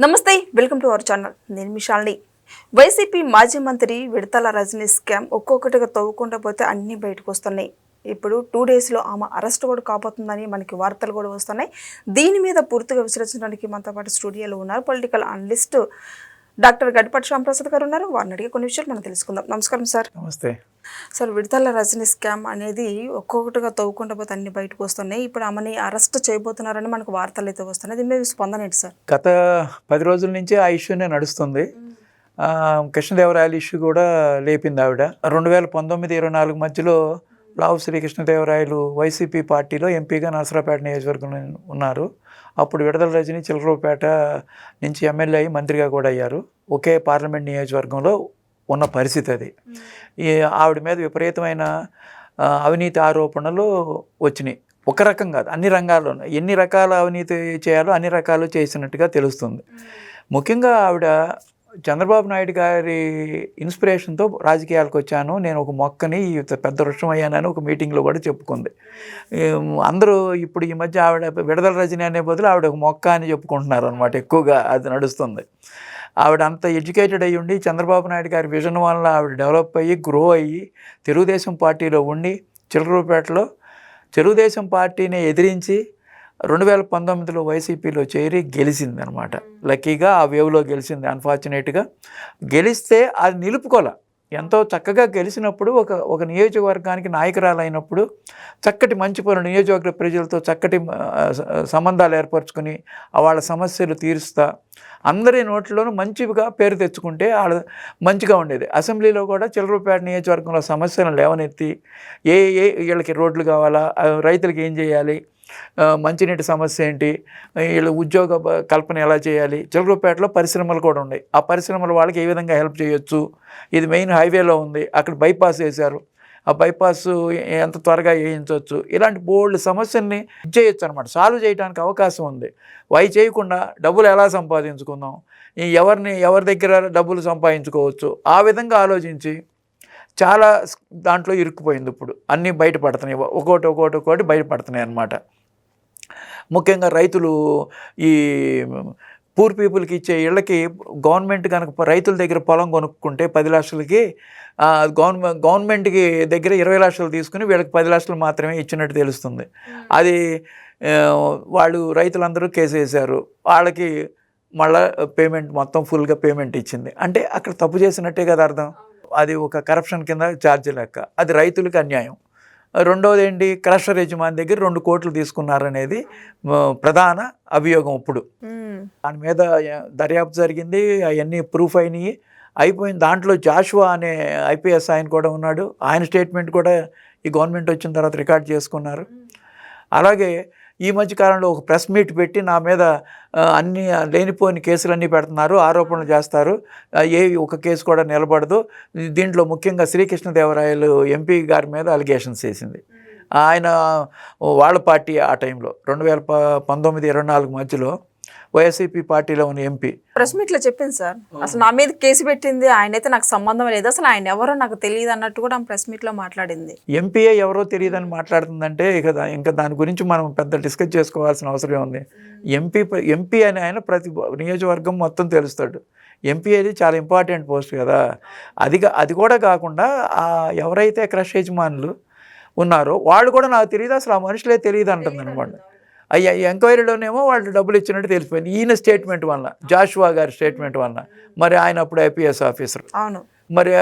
నమస్తే, welcome to our channel. నేను మీ Shalini. YCP మాజీ మంత్రి విడతల రజనీ స్కామ్ ఒక్కొక్కటిగా తవ్వుకుంటూ పోతే అన్నీ బయటకు వస్తున్నాయి. ఇప్పుడు 2 డేస్లో ఆమె అరెస్ట్ కూడా కాబోతుందని మనకి వార్తలు కూడా వస్తున్నాయి. దీని మీద పూర్తిగా విశ్లేషించడానికి మనతో పాటు స్టూడియోలో ఉన్నారు political analyst doctor Gaddipati Shyamprasad గారు ఉన్నారు. వారిని అడిగే కొన్ని విషయాలు మనం తెలుసుకుందాం. నమస్కారం సార్. నమస్తే సార్, విడతల రజనీ స్కామ్ అనేది ఒక్కొక్కటిగా తవ్వుకుంటూ పోతే అన్ని బయటకు వస్తున్నాయి. ఇప్పుడు ఆమెని అరెస్ట్ చేయబోతున్నారని మనకు వార్తలు అయితే వస్తున్నాయి. దీని మీద స్పందన ఏంటి సార్? గత 10 రోజుల నుంచి ఆ ఇష్యూనే నడుస్తుంది. కృష్ణదేవరాయల ఇష్యూ కూడా లేపింది ఆవిడ. 2019-24 మధ్యలో లావు శ్రీకృష్ణదేవరాయలు వైసీపీ పార్టీలో ఎంపీగా నరసరావుపేట నియోజకవర్గంలో ఉన్నారు. అప్పుడు విడదల రజని చిలకలూరుపేట నుంచి ఎమ్మెల్యే అయ్యి మంత్రిగా కూడా అయ్యారు. ఒకే పార్లమెంట్ నియోజకవర్గంలో ఉన్న పరిస్థితి అది. ఆవిడ మీద విపరీతమైన అవినీతి ఆరోపణలు వచ్చినాయి. ఒక రకం కాదు, అన్ని రంగాల్లోనూ ఎన్ని రకాల అవినీతి చేయాలో అన్ని రకాలు చేసినట్టుగా తెలుస్తుంది. ముఖ్యంగా ఆవిడ చంద్రబాబు నాయుడు గారి ఇన్స్పిరేషన్తో రాజకీయాలకు వచ్చాను, నేను ఒక మొక్కని పెద్ద వృక్షం అయ్యానని ఒక మీటింగ్లో కూడా చెప్పుకుంది. అందరూ ఇప్పుడు ఈ మధ్య ఆవిడ విడదల రజని అనే బదులు ఆవిడ ఒక మొక్క అని చెప్పుకుంటున్నారు అనమాట. ఎక్కువగా అది నడుస్తుంది. ఆవిడ అంత ఎడ్యుకేటెడ్ అయ్యి ఉండి చంద్రబాబు నాయుడు గారి విజన్ వల్ల ఆవిడ డెవలప్ అయ్యి గ్రో అయ్యి తెలుగుదేశం పార్టీలో ఉండి చిలకలూరుపేటలో తెలుగుదేశం పార్టీని ఎదిరించి 2019లో వైసీపీలో చేరి గెలిచింది అనమాట. లక్కీగా ఆ వేవ్లో గెలిచింది. అన్ఫార్చునేట్గా గెలిస్తే అది నిలుపుకోలే. ఎంతో చక్కగా గెలిచినప్పుడు ఒక నియోజకవర్గానికి నాయకురాలు అయినప్పుడు చక్కటి మంచి పనులు నియోజకవర్గ ప్రజలతో చక్కటి సంబంధాలు ఏర్పరచుకుని వాళ్ళ సమస్యలు తీరుస్తా అందరి నోట్లోనూ మంచిగా పేరు తెచ్చుకుంటే వాళ్ళ మంచిగా ఉండేది. అసెంబ్లీలో కూడా చిలకలూరుపేట నియోజకవర్గంలో సమస్యలను లేవనెత్తి వీళ్ళకి రోడ్లు కావాలా, రైతులకి ఏం చేయాలి, మంచినీటి సమస్య ఏంటి, వీళ్ళు ఉద్యోగ కల్పన ఎలా చేయాలి, చిలకలూరుపేటలో పరిశ్రమలు కూడా ఉన్నాయి, ఆ పరిశ్రమల వాళ్ళకి ఏ విధంగా హెల్ప్ చేయొచ్చు, ఇది మెయిన్ హైవేలో ఉంది, అక్కడ బైపాస్ వేశారు, ఆ బైపాస్ ఎంత త్వరగా వేయించవచ్చు, ఇలాంటి బోల్డ్ సమస్యల్ని చేయొచ్చు అనమాట. సాల్వ్ చేయడానికి అవకాశం ఉంది. అవి చేయకుండా డబ్బులు ఎలా సంపాదించుకుందాం, ఎవరి దగ్గర డబ్బులు సంపాదించుకోవచ్చు, ఆ విధంగా ఆలోచించి చాలా దాంట్లో ఇరుక్కుపోయింది. ఇప్పుడు అన్నీ బయటపడుతున్నాయి, ఒక్కోటి బయటపడుతున్నాయి అన్నమాట. ముఖ్యంగా రైతులు ఈ పూర్ పీపుల్కి ఇచ్చే ఇళ్ళకి గవర్నమెంట్ కనుక రైతుల దగ్గర పొలం కొనుక్కుంటే 10 లక్షలకి గవర్నమెంట్కి దగ్గర 20 లక్షలు తీసుకుని వీళ్ళకి 10 లక్షలు మాత్రమే ఇచ్చినట్టు తెలుస్తుంది. అది వాళ్ళు రైతులందరూ కేసు వేశారు. వాళ్ళకి మళ్ళీ పేమెంట్ మొత్తం ఫుల్గా పేమెంట్ ఇచ్చింది. అంటే అక్కడ తప్పు చేసినట్టే కదా అర్థం. అది ఒక కరప్షన్ కింద ఛార్జీ లెక్క. అది రైతులకు అన్యాయం. రెండోది ఏంటి, క్రషర్ యజమాని దగ్గర 2 కోట్లు తీసుకున్నారనేది ప్రధాన అభియోగం. ఇప్పుడు దాని మీద దర్యాప్తు జరిగింది, అవన్నీ ప్రూఫ్ అయిపోయింది. దాంట్లో జాషువా అనే ఐపీఎస్ ఆయన కూడా ఉన్నాడు. ఆయన స్టేట్మెంట్ కూడా ఈ గవర్నమెంట్ వచ్చిన తర్వాత రికార్డ్ చేసుకున్నారు. అలాగే ఈ మధ్య కాలంలో ఒక ప్రెస్ మీట్ పెట్టి నా మీద అన్ని లేనిపోయిన కేసులన్నీ పెడుతున్నారు, ఆరోపణలు చేస్తారు, ఒక కేసు కూడా నిలబడదు. దీంట్లో ముఖ్యంగా శ్రీకృష్ణదేవరాయలు ఎంపీ గారి మీద అలిగేషన్స్ వేసింది. ఆయన వాళ్ళ పార్టీ ఆ టైంలో 2019-24 మధ్యలో వైఎస్పీ పార్టీలో ఉన్న ఎంపీ ప్రెస్ మీట్లో చెప్పింది సార్, అసలు నా మీద కేసు పెట్టింది ఆయనైతే నాకు సంబంధం లేదు, అసలు ఆయన ఎవరో నాకు తెలియదు అన్నట్టు కూడా ప్రెస్ మీట్లో మాట్లాడింది. ఎంపీఏ ఎవరో తెలియదని మాట్లాడుతుందంటే ఇంకా దాని గురించి మనం పెద్ద డిస్కస్ చేసుకోవాల్సిన అవసరం ఉంది. ఎంపీ అని ఆయన ప్రతి నియోజకవర్గం మొత్తం తెలుస్తాడు. ఎంపీ అది చాలా ఇంపార్టెంట్ పోస్ట్ కదా. అది కూడా కాకుండా ఎవరైతే క్రష్ యజమానులు ఉన్నారో వాళ్ళు కూడా నాకు తెలియదు, అసలు ఆ మనుషులే తెలియదు అంటుంది అనమాట. ఎంక్వైరీలోనేమో వాళ్ళు డబ్బులు ఇచ్చినట్టు తెలిసిపోయింది ఈయన స్టేట్మెంట్ వల్ల, జాషువా గారి స్టేట్మెంట్ వల్ల. మరి ఆయన అప్పుడు ఐపీఎస్ ఆఫీసర్. అవును. మరి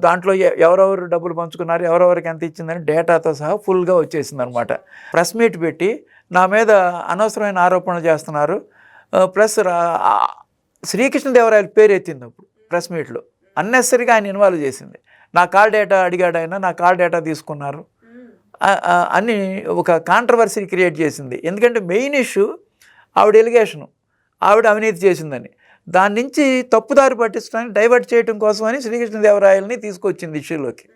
దాంట్లో ఎవరెవరు డబ్బులు పంచుకున్నారు, ఎవరెవరికి ఎంత ఇచ్చిందని డేటాతో సహా ఫుల్గా వచ్చేసింది అనమాట. ప్రెస్ మీట్ పెట్టి నా మీద అనవసరమైన ఆరోపణలు చేస్తున్నారు. ప్లస్ శ్రీకృష్ణదేవరాయల పేరు ఎత్తింది అప్పుడు ప్రెస్ మీట్లో. అన్నెసరీగా ఆయన ఇన్వాల్వ్ చేసింది. నా కాల్ డేటా అడిగాడు ఆయన, నా కాల్ డేటా తీసుకున్నారు అని ఒక కాంట్రవర్సీ క్రియేట్ చేసింది. ఎందుకంటే మెయిన్ ఇష్యూ ఆవిడ ఎలిగేషను, ఆవిడ అవినీతి చేసిందని. దాని నుంచి తప్పుదారి పట్టించడానికి డైవర్ట్ చేయడం కోసమని శ్రీకృష్ణదేవరాయలని తీసుకొచ్చింది ఇష్యూలోకి.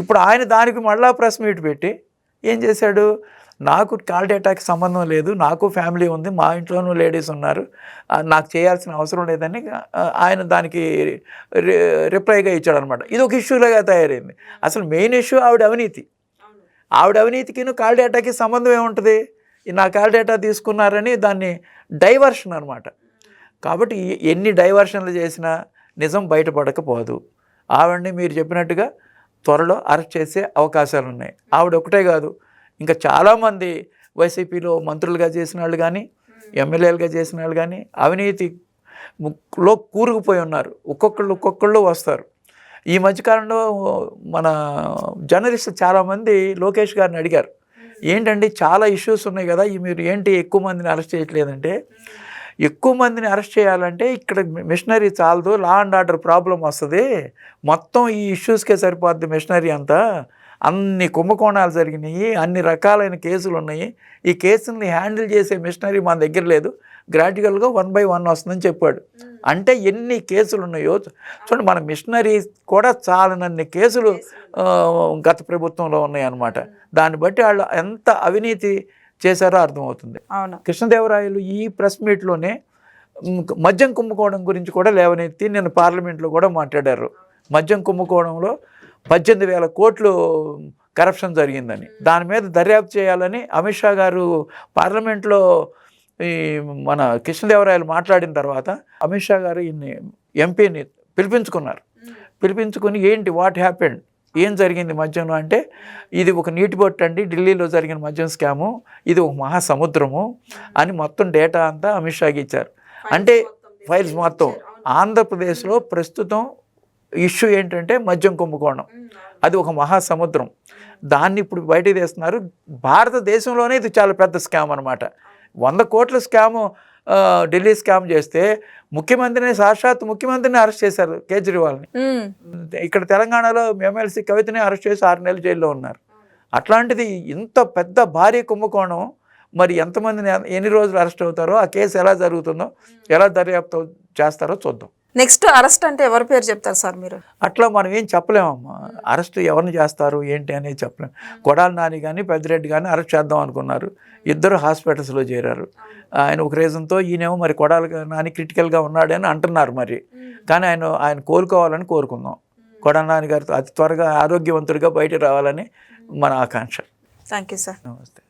ఇప్పుడు ఆయన దానికి మళ్ళా ప్రెస్ మీట్ పెట్టి ఏం చేశాడు, నాకు కాల్ డేటాకి సంబంధం లేదు, నాకు ఫ్యామిలీ ఉంది, మా ఇంట్లోనూ లేడీస్ ఉన్నారు, నాకు చేయాల్సిన అవసరం లేదని ఆయన దానికి రిప్లైగా ఇచ్చాడు అనమాట. ఇది ఒక ఇష్యూలాగా తయారైంది. అసలు మెయిన్ ఇష్యూ ఆవిడ అవినీతి. ఆవిడ అవినీతికి కాల్ డేటాకి సంబంధం ఏముంటుంది, నా కాల్ డేటా తీసుకున్నారని దాన్ని డైవర్షన్ అనమాట. కాబట్టి ఎన్ని డైవర్షన్లు చేసినా నిజం బయటపడకపోదు. ఆవిడని మీరు చెప్పినట్టుగా త్వరలో అరెస్ట్ చేసే అవకాశాలు ఉన్నాయి. ఆవిడ ఒకటే కాదు, ఇంకా చాలామంది వైసీపీలో మంత్రులుగా చేసిన వాళ్ళు కానీ, ఎమ్మెల్యేలుగా చేసిన వాళ్ళు కానీ అవినీతిలో కూరుకుపోయి ఉన్నారు. ఒక్కొక్కళ్ళు వస్తారు. ఈ మధ్యకాలంలో మన జర్నలిస్టులు చాలామంది లోకేష్ గారిని అడిగారు, ఏంటండి చాలా ఇష్యూస్ ఉన్నాయి కదా, మీరు ఏంటి ఎక్కువ మందిని అరెస్ట్ చేయట్లేదంటే, ఎక్కువ మందిని అరెస్ట్ చేయాలంటే ఇక్కడ మిషనరీ చాలదు, లా అండ్ ఆర్డర్ ప్రాబ్లం వస్తుంది, మొత్తం ఈ ఇష్యూస్కే సరిపోద్ది మిషనరీ అంతా, అన్ని కుంభకోణాలు జరిగినాయి, అన్ని రకాలైన కేసులు ఉన్నాయి, ఈ కేసుల్ని హ్యాండిల్ చేసే మిషనరీ మన దగ్గర లేదు, గ్రాడ్యువల్గా 1 by 1 వస్తుందని చెప్పాడు. అంటే ఎన్ని కేసులు ఉన్నాయో చూడండి, మన మిషనరీ కూడా చాలనన్ని కేసులు గత ప్రభుత్వంలో ఉన్నాయి అన్నమాట. దాన్ని బట్టి వాళ్ళు ఎంత అవినీతి చేశారో అర్థమవుతుంది. కృష్ణదేవరాయలు ఈ ప్రెస్ మీట్లోనే మద్యం కుంభకోణం గురించి కూడా లేవనెత్తి నిన్న పార్లమెంట్లో కూడా మాట్లాడారు. మద్యం కుంభకోణంలో 18,000 కోట్లు కరప్షన్ జరిగిందని, దాని మీద దర్యాప్తు చేయాలని అమిత్ షా గారు పార్లమెంట్లో ఈ మన కృష్ణదేవరాయలు మాట్లాడిన తర్వాత అమిత్ షా గారు ఈయన్ని ఎంపీని పిలిపించుకుని ఏంటి వాట్ హ్యాపెండ్, ఏం జరిగింది మద్యంలో అంటే, ఇది ఒక నీటి బొట్టు అండి, ఢిల్లీలో జరిగిన మద్యం స్కాము, ఇది ఒక మహాసముద్రము అని మొత్తం డేటా అంతా అమిత్ షాకి ఇచ్చారు. అంటే ఫైల్స్ మొత్తం ఆంధ్రప్రదేశ్లో ప్రస్తుతం ఇష్యూ ఏంటంటే మద్యం కుంభకోణం, అది ఒక మహాసముద్రం, దాన్ని ఇప్పుడు బయటకు తీస్తున్నారు. భారతదేశంలోనే ఇది చాలా పెద్ద స్కామ్ అనమాట. 100 కోట్ల స్కాము ఢిల్లీ స్కామ్ చేస్తే సాక్షాత్ ముఖ్యమంత్రిని అరెస్ట్ చేశారు, కేజ్రీవాల్ని. ఇక్కడ తెలంగాణలో ఎమ్మెల్సీ కవితని అరెస్ట్ చేసి 6 నెలలు జైల్లో ఉన్నారు. అట్లాంటిది ఇంత పెద్ద భారీ కుంభకోణం, మరి ఎంతమందిని ఎన్ని రోజులు అరెస్ట్ అవుతారో, ఆ కేసు ఎలా జరుగుతుందో, ఎలా దర్యాప్తు చేస్తారో చూద్దాం. నెక్స్ట్ అరెస్ట్ అంటే ఎవరి పేరు చెప్తారు సార్ మీరు? అట్లా మనం ఏం చెప్పలేమమ్మా, అరెస్ట్ ఎవరిని చేస్తారు ఏంటి అనేది చెప్పలేము. కొడాలి నాని కానీ పెద్దిరెడ్డి కానీ అరెస్ట్ చేద్దాం అనుకున్నారు, ఇద్దరు హాస్పిటల్స్లో చేరారు. ఆయన ఒక రీజన్తో, ఈయనేమో మరి కొడాలి నాని క్రిటికల్గా ఉన్నాడని అంటున్నారు మరి, కానీ ఆయన కోలుకోవాలని కోరుకుందాం. కొడాలి నాని గారు అతి త్వరగా ఆరోగ్యవంతుడిగా బయట రావాలని మన ఆకాంక్ష. Thank you sir. నమస్తే.